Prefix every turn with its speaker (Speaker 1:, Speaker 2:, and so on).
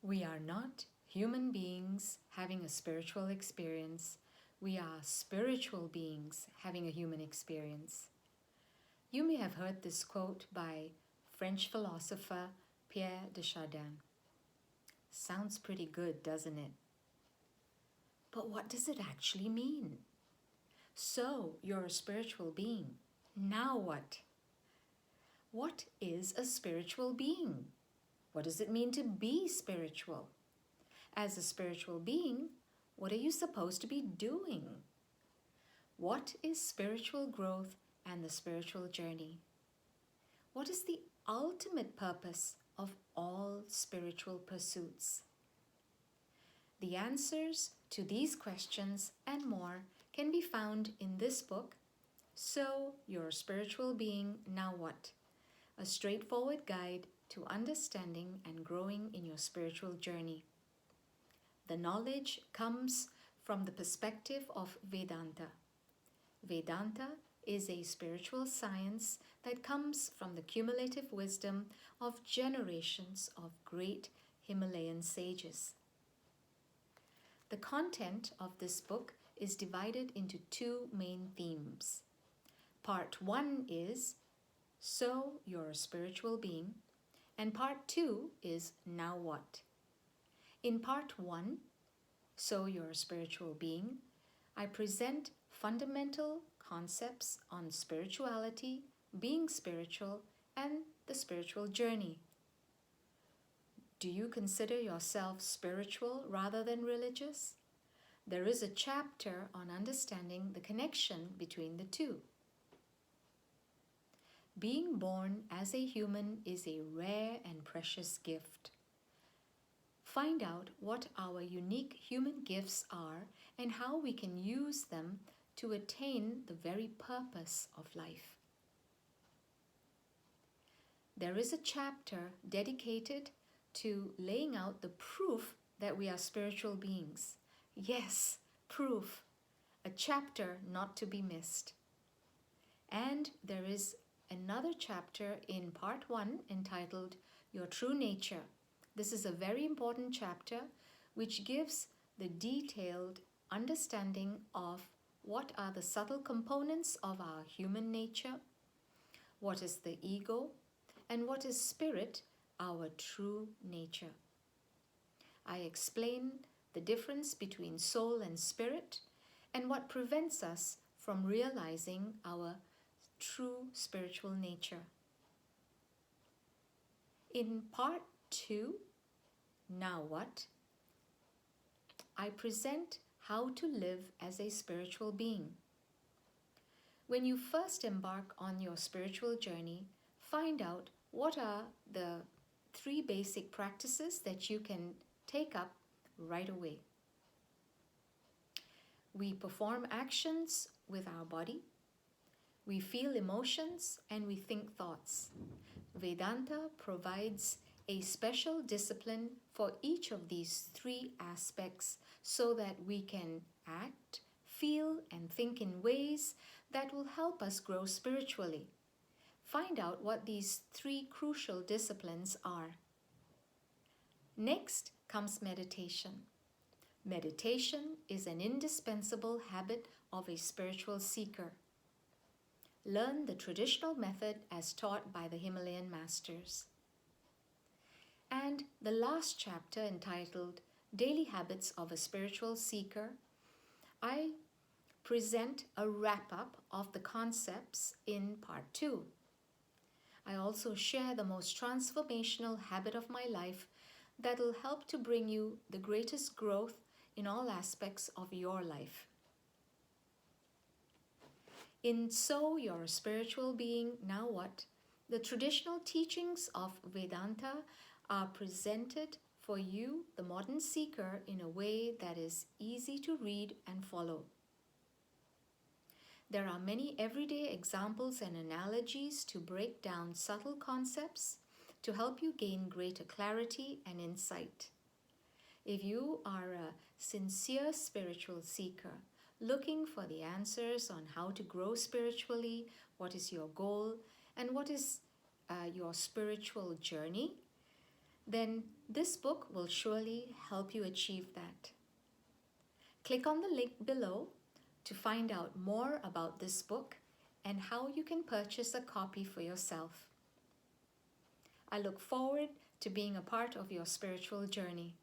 Speaker 1: We are not human beings having a spiritual experience. We are spiritual beings having a human experience. You may have heard this quote by French philosopher Pierre de Chardin. Sounds pretty good, doesn't it? But what does it actually mean? So, you're a spiritual being. Now what? What is a spiritual being? What does it mean to be spiritual? As a spiritual being, what are you supposed to be doing? What is spiritual growth and the spiritual journey? What is the ultimate purpose of all spiritual pursuits? The answers to these questions and more can be found in this book, So You're a Spiritual Being, Now What? A straightforward guide to understanding and growing in your spiritual journey. The knowledge comes from the perspective of Vedanta. Vedanta is a spiritual science that comes from the cumulative wisdom of generations of great Himalayan sages. The content of this book is divided into two main themes. Part 1 is So You're a Spiritual Being, and Part 2 is Now What? In Part 1, So You're a Spiritual Being, I present fundamental concepts on spirituality, being spiritual, and the spiritual journey. Do you consider yourself spiritual rather than religious? There is a chapter on understanding the connection between the two. Being born as a human is a rare and precious gift. Find out what our unique human gifts are and how we can use them to attain the very purpose of life. There is a chapter dedicated to laying out the proof that we are spiritual beings. Yes, proof. A chapter not to be missed. And there is another chapter in Part 1 entitled Your True Nature. This is a very important chapter which gives the detailed understanding of what are the subtle components of our human nature, what is the ego, and what is spirit, our true nature. I explain the difference between soul and spirit and what prevents us from realizing our true spiritual nature. In Part 2, Now What? I present how to live as a spiritual being. When you first embark on your spiritual journey, find out what are the 3 basic practices that you can take up right away. We perform actions with our body, we feel emotions, and we think thoughts. Vedanta provides a special discipline for each of these 3 aspects so that we can act, feel, and think in ways that will help us grow spiritually. Find out what these 3 crucial disciplines are. Next comes meditation. Meditation is an indispensable habit of a spiritual seeker. Learn the traditional method as taught by the Himalayan masters. And the last chapter, entitled Daily Habits of a Spiritual Seeker, I present a wrap-up of the concepts in Part 2. I also share the most transformational habit of my life that will help to bring you the greatest growth in all aspects of your life. In So You're a Spiritual Being, Now What? The traditional teachings of Vedanta are presented for you, the modern seeker, in a way that is easy to read and follow. There are many everyday examples and analogies to break down subtle concepts to help you gain greater clarity and insight. If you are a sincere spiritual seeker, looking for the answers on how to grow spiritually, what is your goal, and what is your spiritual journey, then this book will surely help you achieve that. Click on the link below to find out more about this book and how you can purchase a copy for yourself. I look forward to being a part of your spiritual journey.